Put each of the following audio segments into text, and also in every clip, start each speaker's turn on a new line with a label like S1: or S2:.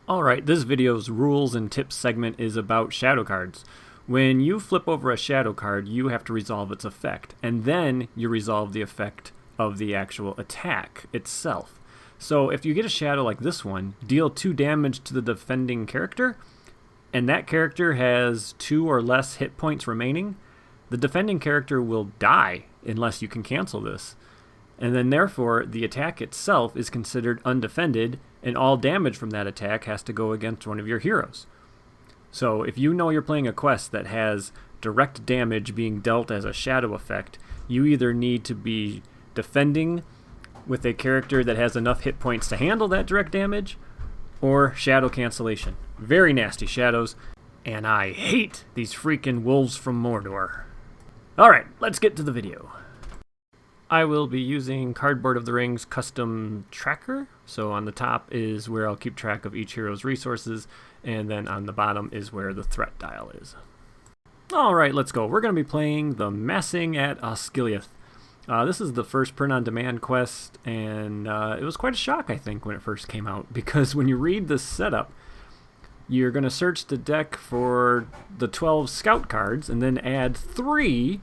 S1: Alright, this video's rules and tips segment is about shadow cards. When you flip over a shadow card, you have to resolve its effect, and then you resolve the effect of the actual attack itself. So if you get a shadow like this one, deal 2 damage to the defending character, and that character has 2 or less hit points remaining, the defending character will die unless you can cancel this. And then therefore, the attack itself is considered undefended, and all damage from that attack has to go against one of your heroes. So if you know you're playing a quest that has direct damage being dealt as a shadow effect, you either need to be defending with a character that has enough hit points to handle that direct damage, or shadow cancellation. Very nasty shadows, and I hate these freaking wolves from Mordor. Alright, let's get to the video. I will be using Cardboard of the Rings custom tracker. So on the top is where I'll keep track of each hero's resources, and then on the bottom is where the threat dial is. Alright, let's go. We're going to be playing the Massing at Osgiliath. This is the first print-on-demand quest, and it was quite a shock, I think, when it first came out, because when you read the setup, you're going to search the deck for the 12 scout cards, and then add 3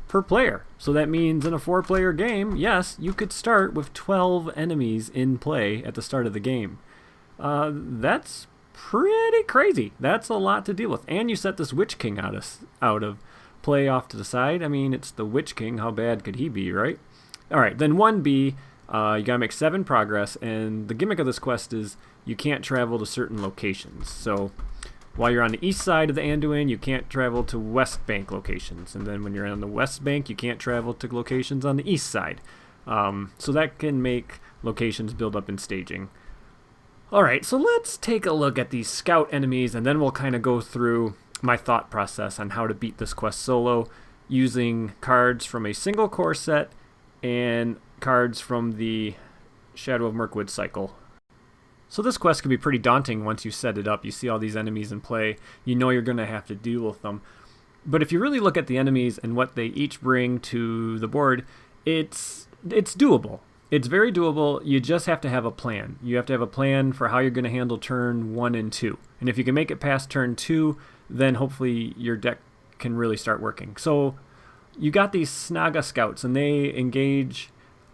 S1: per player. So that means in a 4-player game, yes, you could start with 12 enemies in play at the start of the game. That's pretty crazy. That's a lot to deal with. And you set this Witch King out of play off to the side. I mean, it's the Witch King. How bad could he be, right? Alright, then 1B, you gotta make 7 progress, and the gimmick of this quest is you can't travel to certain locations. So while you're on the east side of the Anduin, you can't travel to West Bank locations. And then when you're on the West Bank, you can't travel to locations on the east side. So that can make locations build up in staging. Alright, so let's take a look at these scout enemies, and then we'll kind of go through my thought process on how to beat this quest solo using cards from a single core set and cards from the Shadow of Mirkwood cycle. So this quest can be pretty daunting once you set it up. You see all these enemies in play. You know you're going to have to deal with them. But if you really look at the enemies and what they each bring to the board, it's doable. It's very doable. You just have to have a plan. You have to have a plan for how you're going to handle turn 1 and 2. And if you can make it past turn 2, then hopefully your deck can really start working. So you got these Snaga scouts, and they engage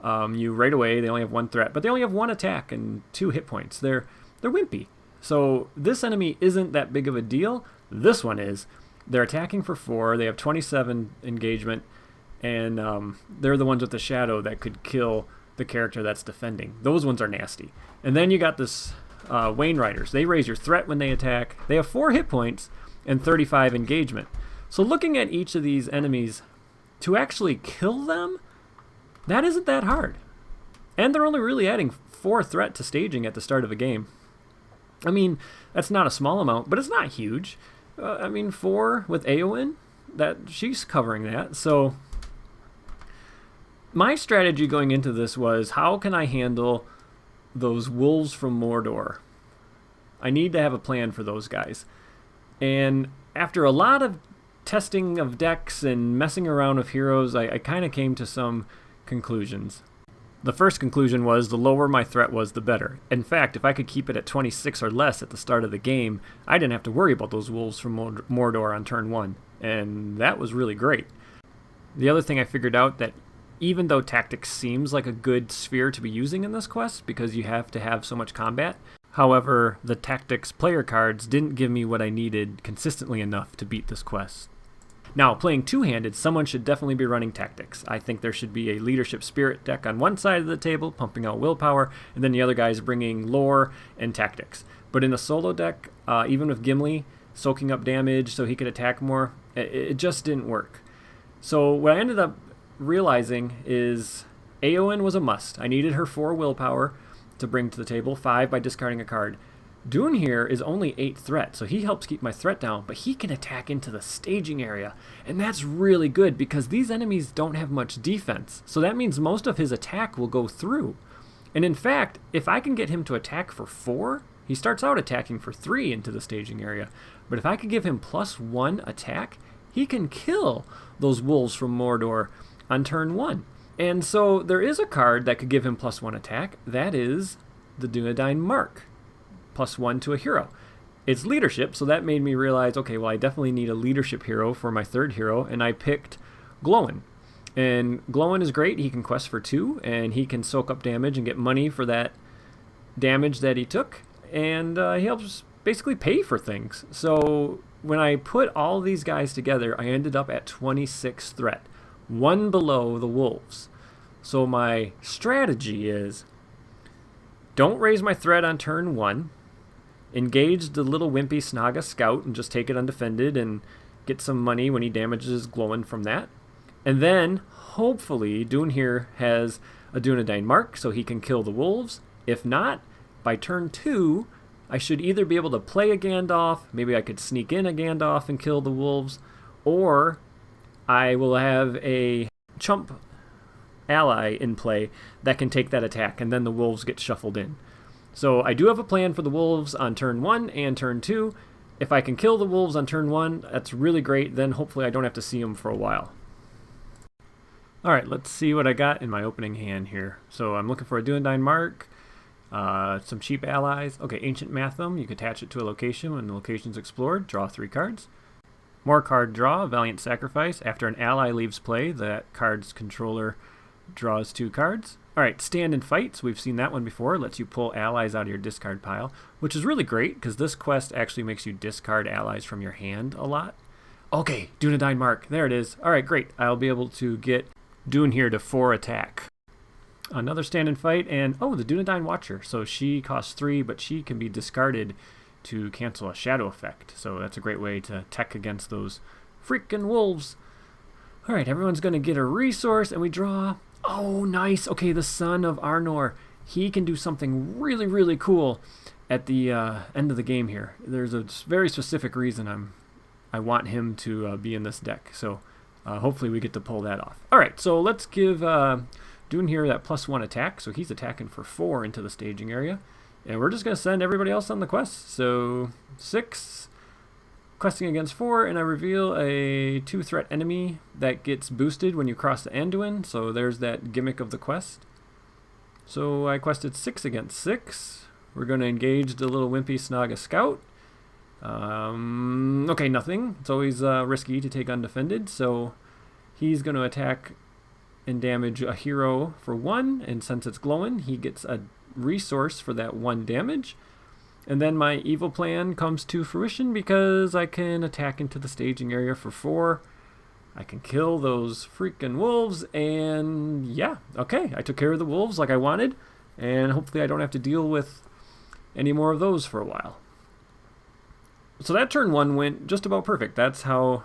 S1: you right away. They only have 1 threat, but they only have 1 attack and 2 hit points. They're wimpy. So this enemy isn't that big of a deal. This one is. They're attacking for 4. They have 27 engagement, and they're the ones with the shadow that could kill the character that's defending. Those ones are nasty. And then you got this Wayne Riders. They raise your threat when they attack. They have 4 hit points and 35 engagement. So looking at each of these enemies, to actually kill them, that isn't that hard. And they're only really adding 4 threat to staging at the start of a game. I mean, that's not a small amount, but it's not huge. 4 with Eowyn, she's covering that. So my strategy going into this was, how can I handle those wolves from Mordor? I need to have a plan for those guys. And after a lot of testing of decks and messing around with heroes, I kind of came to some conclusions. The first conclusion was the lower my threat was, the better. In fact, if I could keep it at 26 or less at the start of the game, I didn't have to worry about those wolves from Mordor on turn 1. And that was really great. The other thing I figured out, that even though tactics seems like a good sphere to be using in this quest because you have to have so much combat, however, the tactics player cards didn't give me what I needed consistently enough to beat this quest. Now, playing two-handed, someone should definitely be running tactics. I think there should be a leadership spirit deck on one side of the table, pumping out willpower, and then the other guy's bringing lore and tactics. But in a solo deck, even with Gimli soaking up damage so he could attack more, it just didn't work. So what I ended up realizing is Eowyn was a must. I needed her 4 willpower to bring to the table, 5 by discarding a card. Dune here is only 8 threat, so he helps keep my threat down, but he can attack into the staging area, and that's really good because these enemies don't have much defense, so that means most of his attack will go through. And in fact, if I can get him to attack for 4, he starts out attacking for 3 into the staging area, but if I could give him +1 attack, he can kill those wolves from Mordor on turn 1. And so there is a card that could give him +1 attack. That is the Dunedain Mark. +1 to a hero. It's leadership, so that made me realize, okay, well, I definitely need a leadership hero for my third hero, and I picked Glowin. And Glowin is great. He can quest for 2, and he can soak up damage and get money for that damage that he took, and he helps basically pay for things. So when I put all these guys together, I ended up at 26 threat, 1 below the wolves. So my strategy is, don't raise my threat on turn 1, engage the little wimpy Snaga scout and just take it undefended and get some money when he damages Glowin from that. And then, hopefully, Dunhir has a Dunedain Mark so he can kill the wolves. If not, by turn 2, I should either be able to play a Gandalf, maybe I could sneak in a Gandalf and kill the wolves, or I will have a chump ally in play that can take that attack, and then the wolves get shuffled in. So I do have a plan for the wolves on turn 1 and turn 2. If I can kill the wolves on turn 1, that's really great. Then hopefully I don't have to see them for a while. Alright, let's see what I got in my opening hand here. So I'm looking for a Dunedain Mark, some cheap allies. Okay, Ancient Matham, you can attach it to a location when the location's explored. Draw 3 cards. More card draw, Valiant Sacrifice. After an ally leaves play, that card's controller draws 2 cards. Alright, Stand and Fight. So we've seen that one before. It lets you pull allies out of your discard pile, which is really great because this quest actually makes you discard allies from your hand a lot. Okay, Dunedain Mark. There it is. Alright, great. I'll be able to get Dunhir to 4 attack. Another Stand and Fight, and oh, the Dunedain Watcher. So she costs 3, but she can be discarded to cancel a shadow effect. So that's a great way to tech against those freaking wolves. Alright, everyone's going to get a resource, and we draw... Oh, nice. Okay, the Son of Arnor. He can do something really, really cool at the end of the game here. There's a very specific reason I want him to be in this deck. So hopefully we get to pull that off. All right, so let's give Dunhir that +1 attack. So he's attacking for 4 into the staging area. And we're just going to send everybody else on the quest. So 6... questing against 4, and I reveal a 2-threat enemy that gets boosted when you cross the Anduin, so there's that gimmick of the quest. So I quested 6 against 6. We're going to engage the little wimpy Snaga scout. Okay, nothing. It's always risky to take undefended, so he's going to attack and damage a hero for 1, and since it's Glowin, he gets a resource for that 1 damage. And then my evil plan comes to fruition because I can attack into the staging area for 4. I can kill those freaking wolves, and yeah, okay, I took care of the wolves like I wanted, and hopefully I don't have to deal with any more of those for a while. So that turn 1 went just about perfect. That's how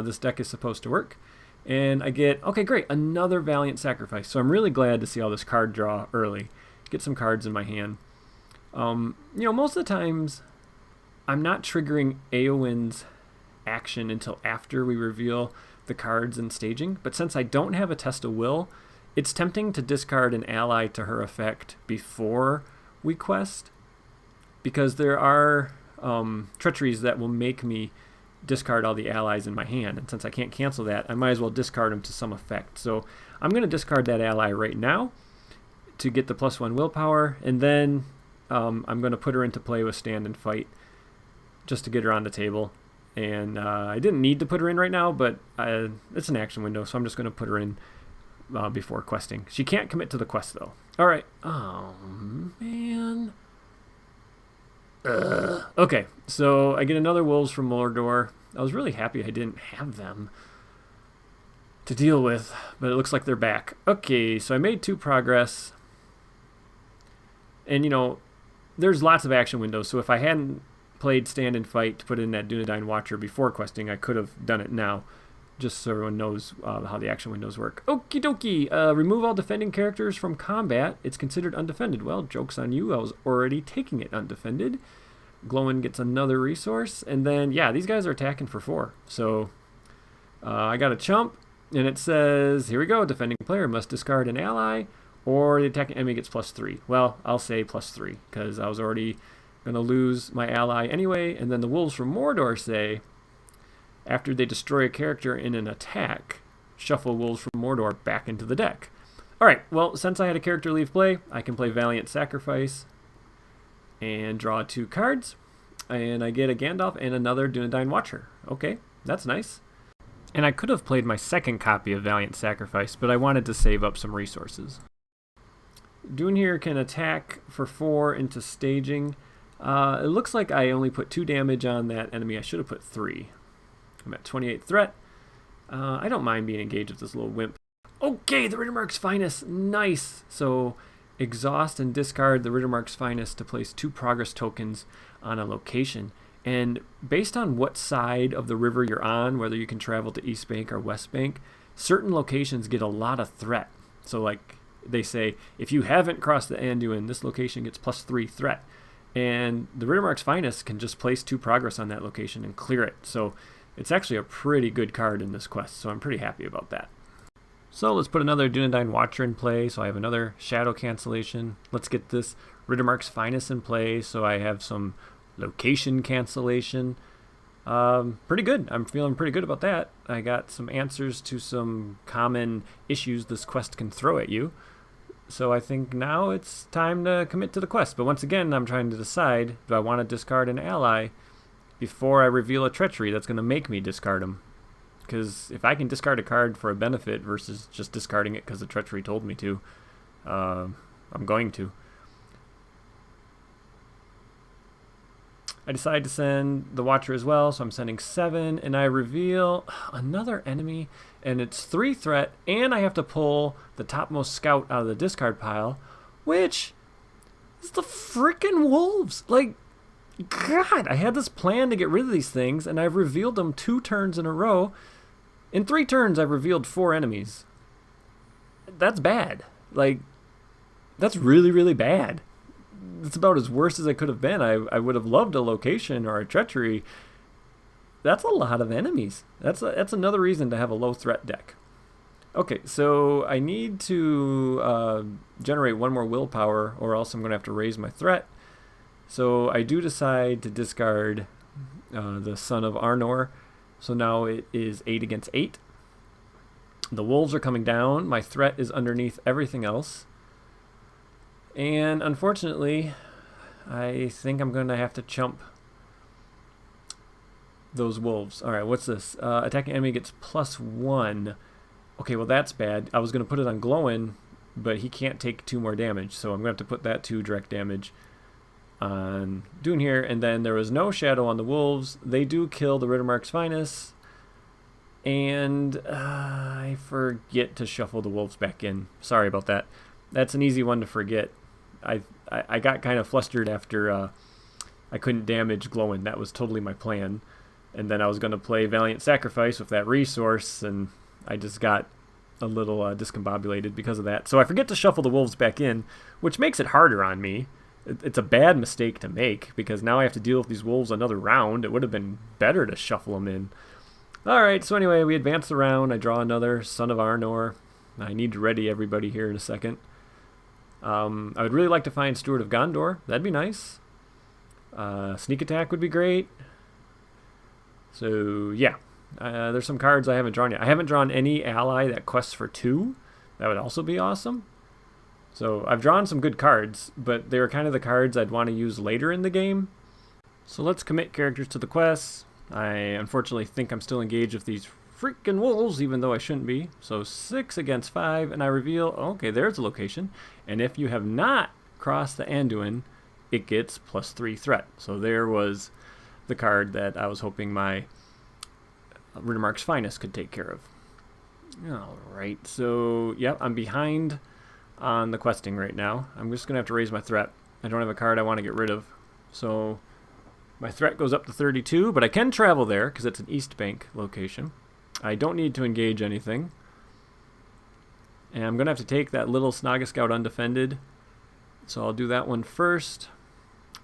S1: this deck is supposed to work. And I get, okay, great, another Valiant Sacrifice. So I'm really glad to see all this card draw early. Get some cards in my hand. Most of the times I'm not triggering Éowyn's action until after we reveal the cards in staging, but since I don't have a Test of Will, it's tempting to discard an ally to her effect before we quest, because there are treacheries that will make me discard all the allies in my hand, and since I can't cancel that, I might as well discard them to some effect. So I'm going to discard that ally right now to get the +1 willpower, and then I'm going to put her into play with Stand and Fight just to get her on the table. And I didn't need to put her in right now, but it's an action window, so I'm just going to put her in before questing. She can't commit to the quest, though. All right. Oh, man. Okay, so I get another Wolves from Mordor. I was really happy I didn't have them to deal with, but it looks like they're back. Okay, so I made 2 progress. And, there's lots of action windows, so if I hadn't played Stand and Fight to put in that Dunedain Watcher before questing, I could have done it now, just so everyone knows how the action windows work. Okie dokie, remove all defending characters from combat. It's considered undefended. Well, joke's on you, I was already taking it undefended. Glowin gets another resource, and then, yeah, these guys are attacking for 4. So I got a chump, and it says, here we go, defending player must discard an ally, or the attacking enemy gets +3. Well, I'll say +3, because I was already going to lose my ally anyway. And then the Wolves from Mordor say, after they destroy a character in an attack, shuffle Wolves from Mordor back into the deck. Alright, well, since I had a character leave play, I can play Valiant Sacrifice. and draw 2 cards. And I get a Gandalf and another Dunedain Watcher. Okay, that's nice. And I could have played my second copy of Valiant Sacrifice, but I wanted to save up some resources. Dunehir can attack for 4 into staging. It looks like I only put 2 damage on that enemy. I should have put 3. I'm at 28 threat. I don't mind being engaged with this little wimp. Okay, the Riddermark's Finest. Nice. So exhaust and discard the Riddermark's Finest to place 2 progress tokens on a location. And based on what side of the river you're on, whether you can travel to East Bank or West Bank, certain locations get a lot of threat. So like they say, if you haven't crossed the Anduin, this location gets +3 threat. And the Riddermark's Finest can just place 2 progress on that location and clear it. So it's actually a pretty good card in this quest, so I'm pretty happy about that. So let's put another Dunedain Watcher in play, so I have another Shadow cancellation. Let's get this Riddermark's Finest in play, so I have some location cancellation. Pretty good. I'm feeling pretty good about that. I got some answers to some common issues this quest can throw at you. So I think now it's time to commit to the quest. But once again, I'm trying to decide, do I want to discard an ally before I reveal a treachery that's going to make me discard them? Because if I can discard a card for a benefit versus just discarding it because the treachery told me to, I'm going to. I decide to send the Watcher as well, so I'm sending 7, and I reveal another enemy, and it's 3 threat, and I have to pull the topmost scout out of the discard pile, which is the freaking wolves. Like, God, I had this plan to get rid of these things, and I've revealed them 2 turns in a row. In 3 turns, I've revealed 4 enemies. That's bad. Like, that's really, really bad. It's about as worse as I could have been. I would have loved a location or a treachery. That's a lot of enemies. That's another reason to have a low threat deck. Okay, so I need to generate 1 more willpower, or else I'm going to have to raise my threat. So I do decide to discard the Son of Arnor. So now it is 8 against 8. The wolves are coming down. My threat is underneath everything else. And unfortunately, I think I'm going to have to chump those wolves. All right, what's this? Attacking enemy gets +1. Okay, well that's bad. I was going to put it on Glowin, but he can't take 2 more damage. So I'm going to have to put that 2 direct damage on Dunehir. And then there was no shadow on the wolves. They do kill the Riddermark's Finest. And I forget to shuffle the wolves back in. Sorry about that. That's an easy one to forget. I got kind of flustered after I couldn't damage Glowin. That was totally my plan. And then I was going to play Valiant Sacrifice with that resource, and I just got a little discombobulated because of that. So I forget to shuffle the wolves back in, which makes it harder on me. It's a bad mistake to make, because now I have to deal with these wolves another round. It would have been better to shuffle them in. Alright, so anyway, we advance the round. I draw another Son of Arnor. I need to ready everybody here in a second. I would really like to find Steward of Gondor. That'd be nice. Sneak attack would be great. So, yeah. There's some cards I haven't drawn yet. I haven't drawn any ally that quests for 2. That would also be awesome. So, I've drawn some good cards, but they're kind of the cards I'd want to use later in the game. So, let's commit characters to the quests. I unfortunately think I'm still engaged with these freaking wolves, even though I shouldn't be. So 6 against 5, and I reveal, okay, there's a location. And if you have not crossed the Anduin, it gets +3 threat. So there was the card that I was hoping my Riddermark's Finest could take care of. Alright, so, yep, I'm behind on the questing right now. I'm just going to have to raise my threat. I don't have a card I want to get rid of. So my threat goes up to 32, but I can travel there because it's an East Bank location. I don't need to engage anything. And I'm going to have to take that little Snaga Scout undefended. So I'll do that one first.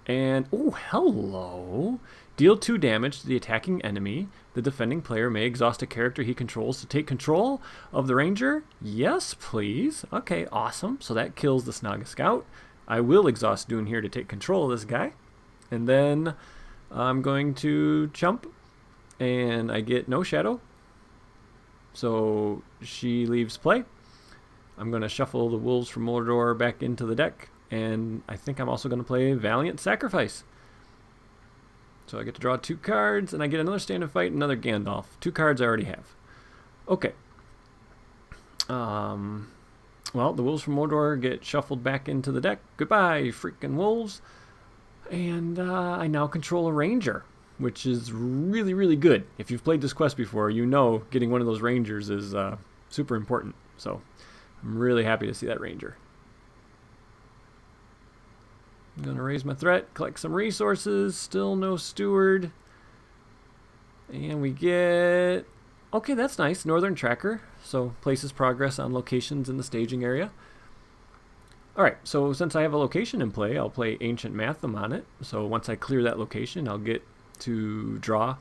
S1: And, oh, hello. Deal 2 damage to the attacking enemy. The defending player may exhaust a character he controls to take control of the ranger. Yes, please. Okay, awesome. So that kills the Snaga Scout. I will exhaust Dunehir to take control of this guy. And then I'm going to chump. And I get no shadow. So she leaves play. I'm going to shuffle the Wolves from Mordor back into the deck. And I think I'm also going to play Valiant Sacrifice. So I get to draw 2 cards, and I get another Stand and Fight, another Gandalf. 2 cards I already have. Okay. Well, the Wolves from Mordor get shuffled back into the deck. Goodbye, freaking Wolves. And I now control a Ranger, which is really, really good. If you've played this quest before, you know getting one of those Rangers is super important. So I'm really happy to see that Ranger. I'm going to raise my threat, collect some resources. Still no Steward. And we get... Okay, that's nice. Northern Tracker. So places progress on locations in the staging area. Alright, so since I have a location in play, I'll play Ancient Matham on it. So once I clear that location, I'll get to draw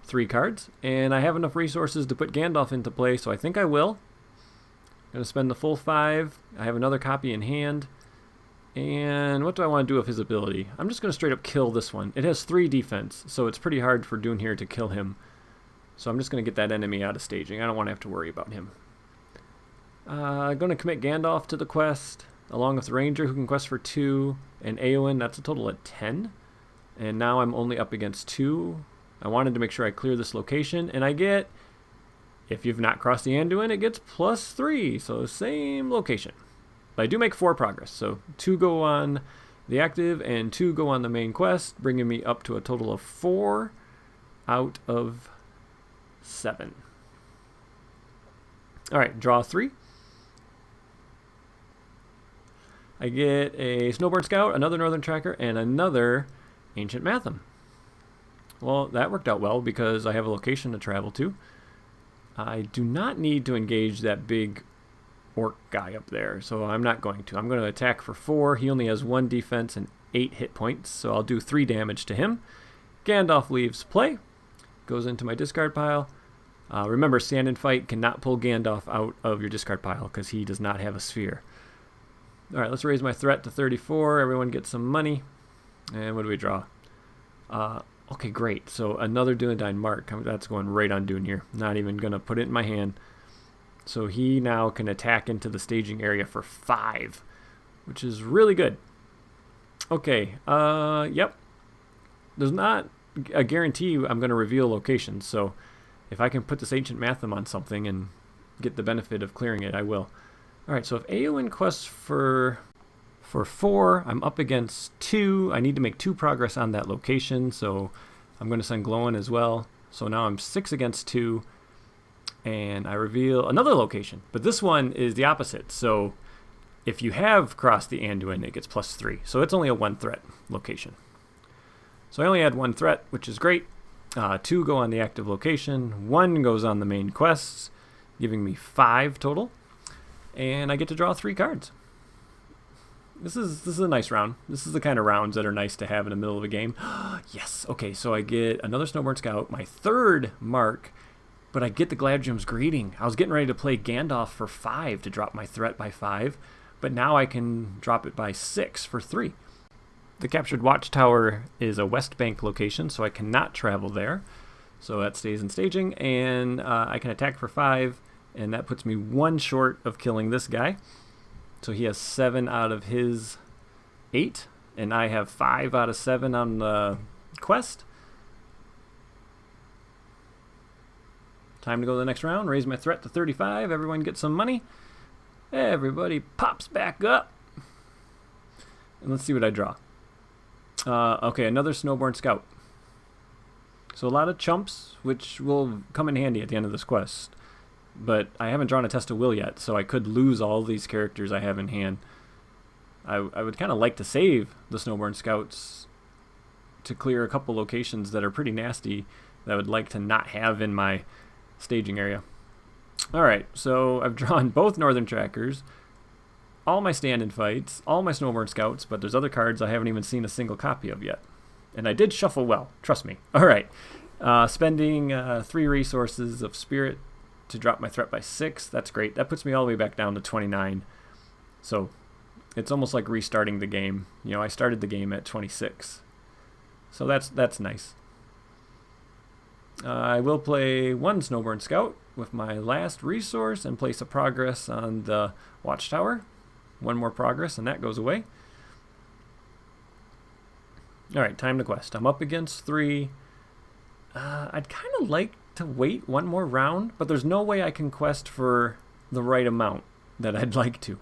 S1: 3 cards. And I have enough resources to put Gandalf into play, so I think I will. I'm going to spend the full 5. I have another copy in hand. And what do I want to do with his ability? I'm just going to straight up kill this one. It has 3 defense, so it's pretty hard for Dunhir to kill him. So I'm just going to get that enemy out of staging. I don't want to have to worry about him. I'm going to commit Gandalf to the quest, along with the Ranger, who can quest for 2, and Eowyn. That's a total of 10. And now I'm only up against 2. I wanted to make sure I clear this location, and I get, if you've not crossed the Anduin, it gets +3, so same location. But I do make 4 progress, so 2 go on the active and 2 go on the main quest, bringing me up to a total of 4 out of 7. Alright, draw 3. I get a Snowborn Scout, another Northern Tracker, and another Ancient Matham. Well, that worked out well because I have a location to travel to. I do not need to engage that big orc guy up there, so I'm not going to. I'm going to attack for 4. He only has 1 defense and 8 hit points, so I'll do 3 damage to him. Gandalf leaves play, goes into my discard pile. Remember, Stand and Fight cannot pull Gandalf out of your discard pile because he does not have a sphere. Alright, let's raise my threat to 34. Everyone gets some money. And what do we draw? Okay, great. So another Dunedain Mark. That's going right on Dunhir. Not even going to put it in my hand. So he now can attack into the staging area for 5, which is really good. Okay, yep. There's not a guarantee I'm going to reveal locations, so if I can put this Ancient Matham on something and get the benefit of clearing it, I will. Alright, so if Eowyn quests for 4, I'm up against 2. I need to make 2 progress on that location, so I'm going to send Glowin as well. So now I'm 6 against 2, and I reveal another location. But this one is the opposite, so if you have crossed the Anduin, it gets +3. So it's only a 1 threat location. So I only had 1 threat, which is great. 2 go on the active location, 1 goes on the main quests, giving me 5 total. And I get to draw 3 cards. This is a nice round. This is the kind of rounds that are nice to have in the middle of a game. Yes. Okay, so I get another Snowborn Scout, my 3rd mark, but I get the Gladrium's Greeting. I was getting ready to play Gandalf for 5 to drop my threat by 5, but now I can drop it by 6 for 3. The captured Watchtower is a West Bank location, so I cannot travel there. So that stays in staging, and I can attack for 5, and that puts me 1 short of killing this guy. So he has 7 out of his 8, and I have 5 out of 7 on the quest. Time to go to the next round. Raise my threat to 35. Everyone gets some money. Everybody pops back up. And let's see what I draw. Okay, another Snowborn Scout. So a lot of chumps, which will come in handy at the end of this quest. But I haven't drawn a Test of Will yet, so I could lose all these characters I have in hand. I would kind of like to save the Snowborn Scouts to clear a couple locations that are pretty nasty that I would like to not have in my staging area. Alright, so I've drawn both Northern Trackers, all my stand-in fights, all my Snowborn Scouts, but there's other cards I haven't even seen a single copy of yet. And I did shuffle well, trust me. Alright, spending 3 resources of Spirit to drop my threat by 6. That's great. That puts me all the way back down to 29. So it's almost like restarting the game. You know, I started the game at 26. So that's nice. I will play 1 Snowborn Scout with my last resource and place a progress on the Watchtower. 1 more progress and that goes away. All right, time to quest. I'm up against 3. I'd kind of like to wait one more round, but there's no way I can quest for the right amount that I'd like to.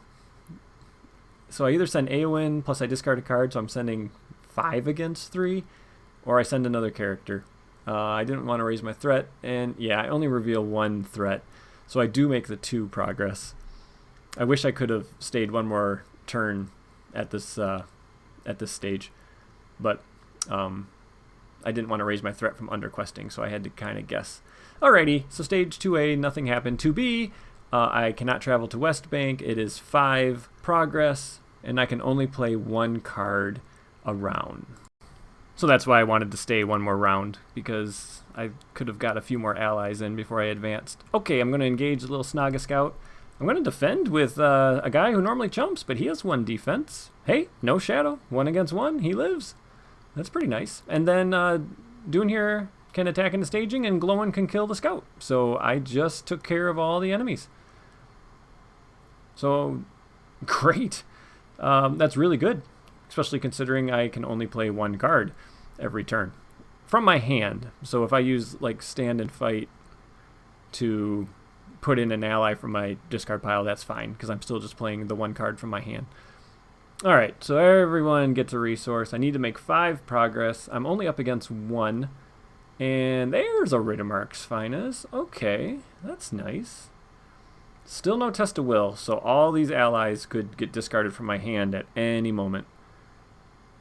S1: So I either send Eowyn plus I discard a card, so I'm sending 5 against 3, or I send another character. I didn't want to raise my threat, and yeah, I only reveal 1 threat, so I do make the 2 progress. I wish I could have stayed one more turn at this stage, but I didn't want to raise my threat from underquesting, so I had to kind of guess. Alrighty, so stage 2A, nothing happened. 2B, I cannot travel to West Bank. It is 5 progress, and I can only play 1 card a round. So that's why I wanted to stay one more round, because I could have got a few more allies in before I advanced. Okay, I'm going to engage the little Snaga Scout. I'm going to defend with a guy who normally chumps, but he has 1 defense. Hey, no shadow. 1 against 1. He lives. That's pretty nice. And then Dune here can attack into staging, and Glowin can kill the scout. So I just took care of all the enemies. So, great. That's really good, especially considering I can only play 1 card every turn from my hand. So if I use like stand and fight to put in an ally from my discard pile, that's fine, because I'm still just playing the 1 card from my hand. Alright, so everyone gets a resource. I need to make 5 progress. I'm only up against 1. And there's a Riddermark's Finest. Okay, that's nice. Still no test of will, so all these allies could get discarded from my hand at any moment.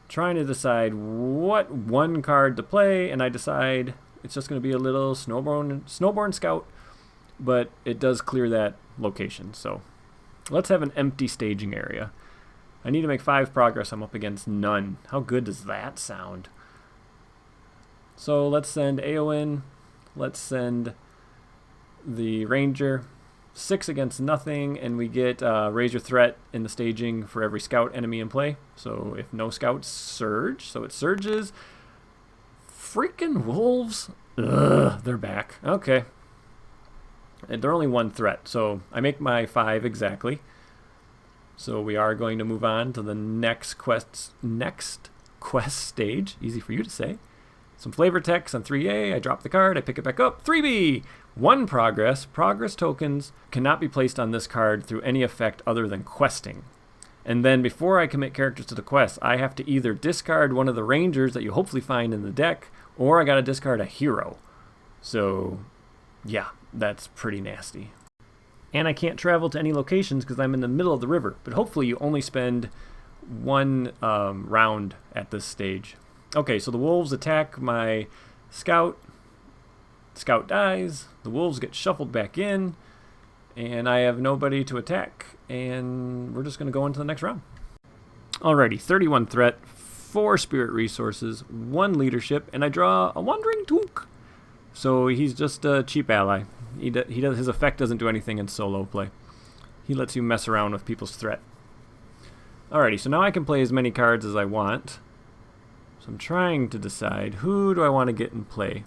S1: Trying to decide what 1 card to play, and I decide it's just going to be a little Snowborn Scout, but it does clear that location. So let's have an empty staging area. I need to make 5 progress. I'm up against none. How good does that sound? So let's send Eowyn. Let's send the Ranger. 6 against nothing, and we get raise your threat in the staging for every scout enemy in play. So if no scouts, surge. So it surges. Freaking wolves. Ugh, they're back. Okay. And they're only 1 threat, so I make my 5 exactly. So we are going to move on to the next quest stage. Easy for you to say. Some flavor text on 3A. I drop the card. I pick it back up. 3B. 1 progress. Progress tokens cannot be placed on this card through any effect other than questing. And then before I commit characters to the quest, I have to either discard one of the rangers that you hopefully find in the deck, or I got to discard a hero. So, yeah, that's pretty nasty. And I can't travel to any locations because I'm in the middle of the river. But hopefully you only spend 1 round at this stage. Okay, so the wolves attack my scout. Scout dies. The wolves get shuffled back in. And I have nobody to attack. And we're just going to go into the next round. Alrighty, 31 threat, 4 spirit resources, 1 leadership, and I draw a Wandering Took. So he's just a cheap ally. His effect doesn't do anything in solo play. He lets you mess around with people's threat. Alrighty, so now I can play as many cards as I want. So I'm trying to decide, who do I want to get in play?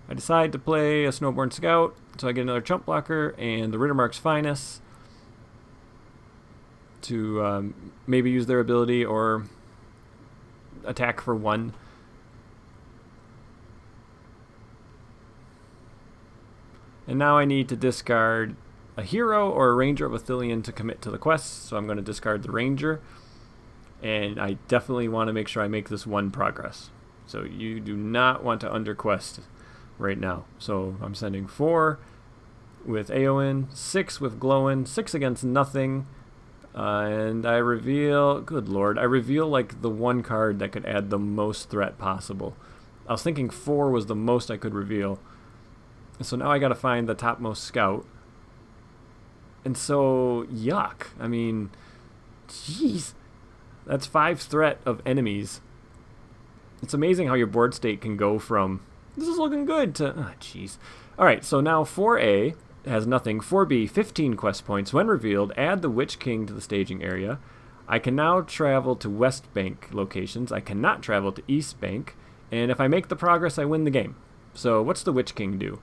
S1: I decide to play a Snowborn Scout, so I get another chump blocker and the Riddermark's Finest to maybe use their ability or attack for 1. And now I need to discard a hero or a ranger of Athelion to commit to the quest, so I'm going to discard the ranger. And I definitely want to make sure I make this 1 progress. So you do not want to underquest right now. So I'm sending 4 with Eowyn, 6 with Glowin, 6 against nothing. And I reveal, good lord, I reveal like the 1 card that could add the most threat possible. I was thinking 4 was the most I could reveal. So now I gotta find the topmost scout. And so, yuck. I mean, jeez. That's 5 threat of enemies. It's amazing how your board state can go from, this is looking good, to, jeez. Alright, so now 4A has nothing. 4B, 15 quest points. When revealed, add the Witch King to the staging area. I can now travel to West Bank locations. I cannot travel to East Bank. And if I make the progress, I win the game. So what's the Witch King do?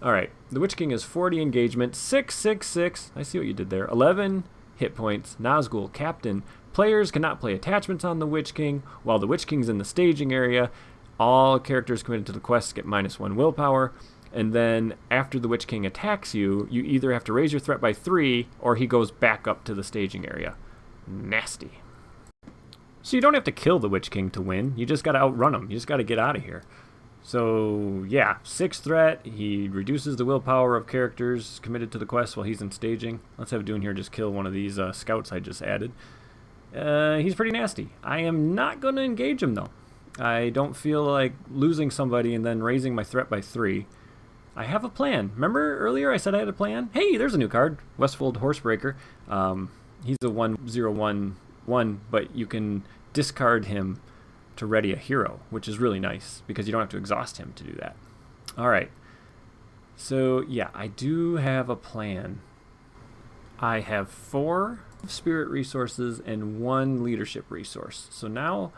S1: Alright, the Witch King is 40 engagement, 6, 6, 6. I see what you did there. 11 hit points. Nazgul, Captain, Players cannot play attachments on the Witch King. While the Witch King's in the staging area, all characters committed to the quest get -1 willpower. And then after the Witch King attacks you, you either have to raise your threat by 3 or he goes back up to the staging area. Nasty. So you don't have to kill the Witch King to win. You just got to outrun him. You just got to get out of here. So yeah, 6 threat. He reduces the willpower of characters committed to the quest while he's in staging. Let's have Dune here just kill one of these scouts I just added. He's pretty nasty. I am not going to engage him though. I don't feel like losing somebody and then raising my threat by 3. I have a plan. Remember earlier I said I had a plan? Hey, there's a new card. Westfold Horsebreaker. He's a 1/0/1/1, but you can discard him to ready a hero, which is really nice because you don't have to exhaust him to do that. All right. So, yeah, I do have a plan. I have 4 spirit resources and 1 leadership resource. So now,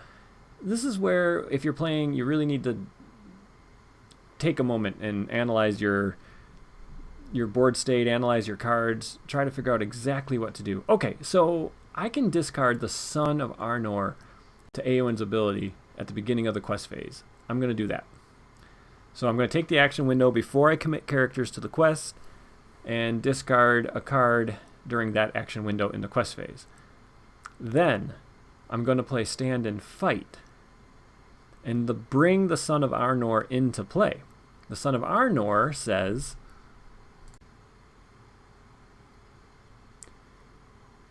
S1: this is where, if you're playing, you really need to take a moment and analyze your board state, analyze your cards, try to figure out exactly what to do. Okay, so I can discard the Son of Arnor to Eowyn's ability at the beginning of the quest phase. I'm going to do that. So I'm going to take the action window before I commit characters to the quest and discard a card during that action window in the quest phase. Then I'm going to play Stand and Fight and bring the Son of Arnor into play. The Son of Arnor says,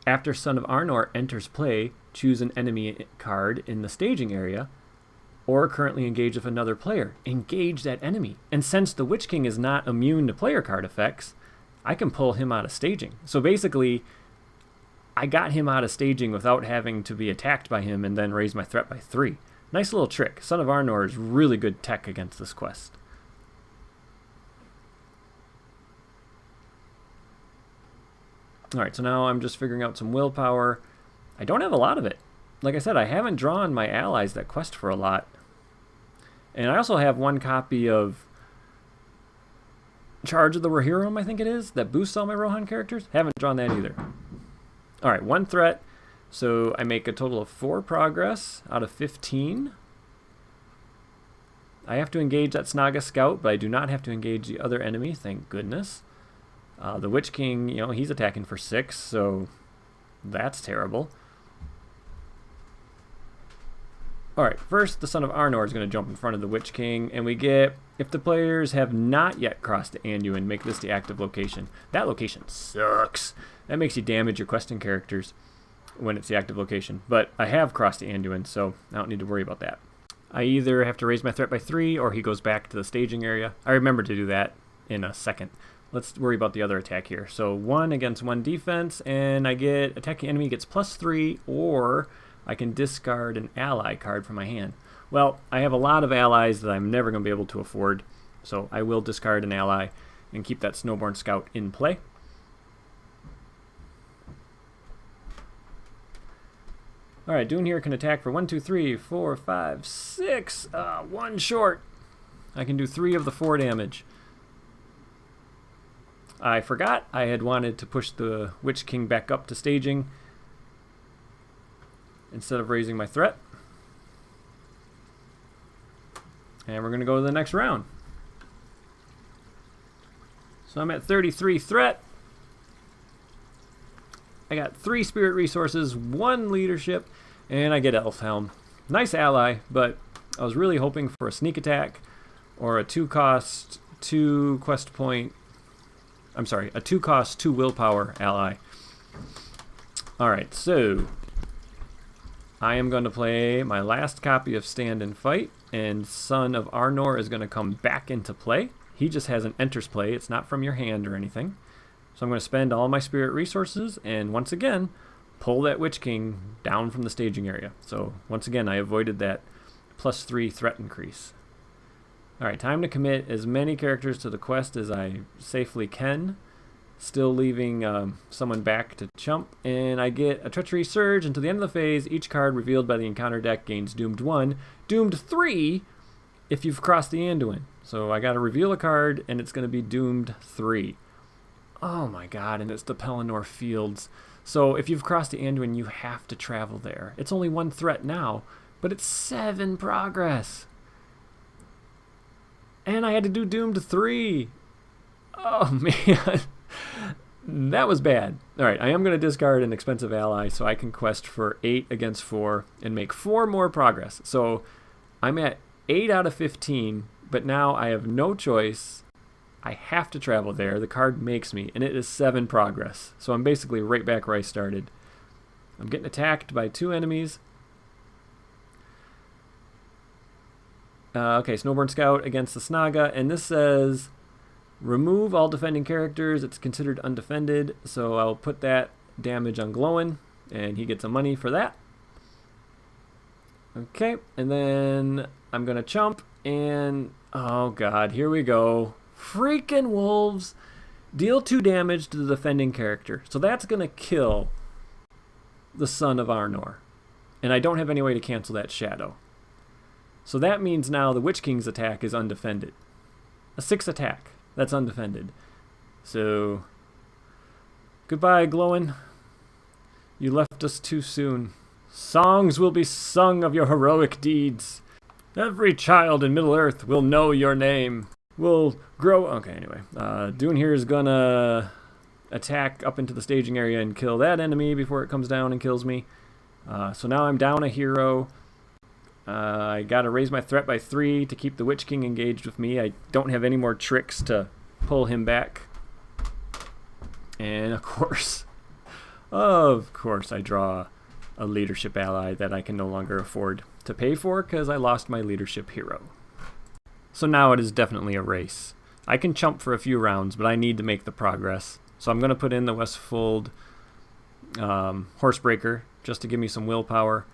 S1: after Son of Arnor enters play, choose an enemy card in the staging area, or currently engage with another player. Engage that enemy. And since the Witch King is not immune to player card effects, I can pull him out of staging. So basically, I got him out of staging without having to be attacked by him and then raise my threat by 3. Nice little trick. Son of Arnor is really good tech against this quest. Alright, so now I'm just figuring out some willpower. I don't have a lot of it. Like I said, I haven't drawn my allies that quest for a lot. And I also have 1 copy of Charge of the Rohirrim, I think it is, that boosts all my Rohan characters. Haven't drawn that either. Alright, 1 threat. So I make a total of 4 progress out of 15. I have to engage that Snaga Scout, but I do not have to engage the other enemy, thank goodness. The Witch King, you know, he's attacking for 6, so that's terrible. Alright, first the Son of Arnor is going to jump in front of the Witch King, and we get, if the players have not yet crossed to Anduin, make this the active location. That location sucks. That makes you damage your questing characters when it's the active location. But I have crossed to Anduin, so I don't need to worry about that. I either have to raise my threat by 3, or he goes back to the staging area. I remember to do that in a second. Let's worry about the other attack here. So 1 against 1 defense, and I get attacking enemy gets +3, or I can discard an ally card from my hand. Well, I have a lot of allies that I'm never going to be able to afford, so I will discard an ally and keep that Snowborn Scout in play. Alright, Dune here can attack for 1, 2, 3, 4, 5, 6. 1 short. I can do 3 of the 4 damage. I forgot I had wanted to push the Witch King back up to staging instead of raising my threat. And we're going to go to the next round. So I'm at 33 threat. I got 3 spirit resources, 1 leadership, and I get Elf Helm. Nice ally, but I was really hoping for a sneak attack or a 2-cost, 2 quest point. I'm sorry, a 2-cost, 2 willpower ally. Alright, so I am going to play my last copy of Stand and Fight, and Son of Arnor is going to come back into play. He just has an enters play. It's not from your hand or anything. So I'm going to spend all my spirit resources and once again pull that Witch King down from the staging area. So once again I avoided that +3 threat increase. Alright, time to commit as many characters to the quest as I safely can. Still leaving someone back to chump. And I get a Treachery Surge until the end of the phase. Each card revealed by the encounter deck gains Doomed 1. Doomed 3 if you've crossed the Anduin. So I got to reveal a card and it's going to be Doomed 3. Oh my god, and it's the Pelennor Fields. So if you've crossed the Anduin, you have to travel there. It's only 1 threat now, but it's 7 progress. And I had to do Doomed 3. Oh, man. That was bad. All right, I am going to discard an expensive ally so I can quest for 8 against 4 and make 4 more progress. So I'm at 8 out of 15, but now I have no choice. I have to travel there. The card makes me, and it is 7 progress. So I'm basically right back where I started. I'm getting attacked by 2 enemies. Okay, Snowborn Scout against the Snaga, and this says remove all defending characters. It's considered undefended, so I'll put that damage on Glowin, and he gets some money for that. Okay, and then I'm going to chump, and oh god, here we go. Freaking wolves! Deal 2 damage to the defending character. So that's going to kill the Son of Arnor. And I don't have any way to cancel that shadow. So that means now the Witch King's attack is undefended. A 6 attack. That's undefended. So, goodbye, Glowin. You left us too soon. Songs will be sung of your heroic deeds. Every child in Middle-earth will know your name. Will grow... Okay, anyway. Dune here is gonna attack up into the staging area and kill that enemy before it comes down and kills me. So now I'm down a hero. I gotta raise my threat by 3 to keep the Witch King engaged with me. I don't have any more tricks to pull him back. And of course, I draw a leadership ally that I can no longer afford to pay for because I lost my leadership hero. So now it is definitely a race. I can chump for a few rounds, but I need to make the progress. So I'm going to put in the Westfold Horsebreaker just to give me some willpower.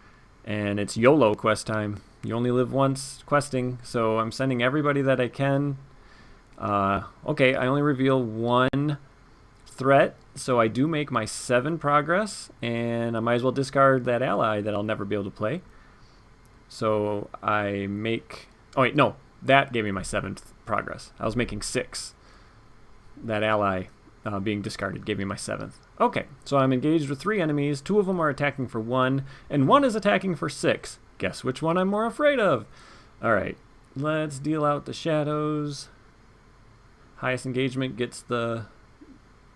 S1: And it's YOLO quest time. You only live once questing, so I'm sending everybody that I can. Okay, I only reveal 1 threat, so I do make my 7 progress, and I might as well discard that ally that I'll never be able to play. So I make... Oh wait, no. That gave me my 7th progress. I was making 6. That ally being discarded gave me my 7th. Okay, so I'm engaged with 3 enemies. 2 of them are attacking for 1, and 1 is attacking for 6. Guess which one I'm more afraid of? Alright, let's deal out the shadows. Highest engagement gets the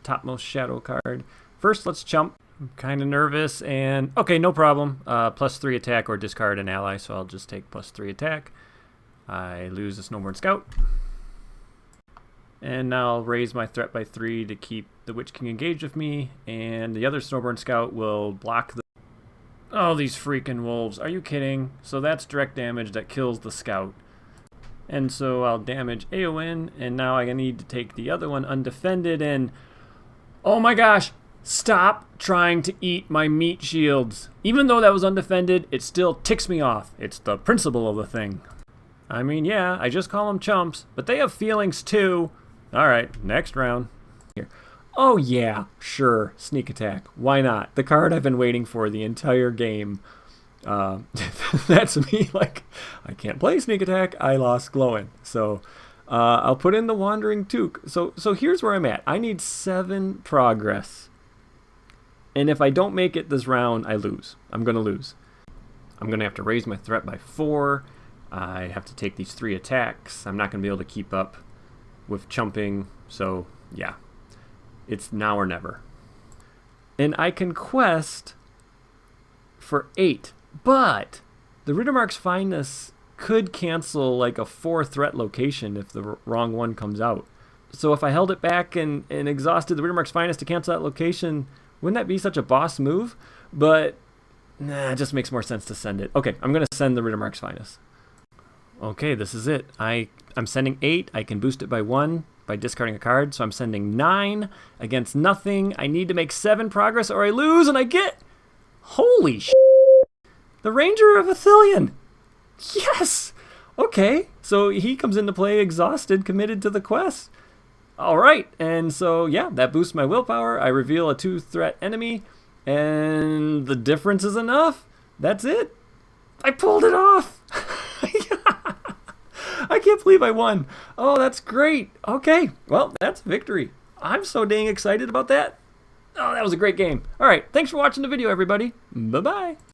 S1: topmost shadow card. First, let's chump. I'm kind of nervous, and... Okay, no problem. +3 attack or discard an ally, so I'll just take +3 attack. I lose a Snowborn Scout. And now I'll raise my threat by 3 to keep the Witch King engaged with me, and the other Snowborn Scout will block the... Oh, these freaking wolves. Are you kidding? So that's direct damage that kills the Scout. And so I'll damage Eowyn, and now I need to take the other one undefended, and... Oh my gosh! Stop trying to eat my meat shields. Even though that was undefended, it still ticks me off. It's the principle of the thing. I mean, yeah, I just call them chumps, but they have feelings too. Alright, next round. Here. Oh yeah, sure, sneak attack. Why not? The card I've been waiting for the entire game. That's me, like, I can't play sneak attack, I lost Glowin. So, I'll put in the Wandering Took. So here's where I'm at. I need 7 progress. And if I don't make it this round, I lose. I'm going to lose. I'm going to have to raise my threat by 4. I have to take these 3 attacks. I'm not going to be able to keep up with chumping. So, yeah. It's now or never. And I can quest for 8. But the Riddermark's Fineness could cancel like a 4 threat location if the wrong one comes out. So if I held it back and exhausted the Riddermark's Finest to cancel that location, wouldn't that be such a boss move? But, nah, it just makes more sense to send it. Okay, I'm going to send the Riddermark's Finest. Okay, this is it. I'm sending 8. I can boost it by 1 by discarding a card. So I'm sending 9 against nothing. I need to make 7 progress or I lose, and I get... Holy sh**! The Ranger of Ithilien! Yes! Okay, so he comes into play exhausted, committed to the quest. Alright, and so, yeah, that boosts my willpower. I reveal a 2-threat enemy, and the difference is enough. That's it. I pulled it off! I can't believe I won. Oh, that's great. Okay, well, that's victory. I'm so dang excited about that. Oh, that was a great game. All right, thanks for watching the video, everybody. Bye-bye.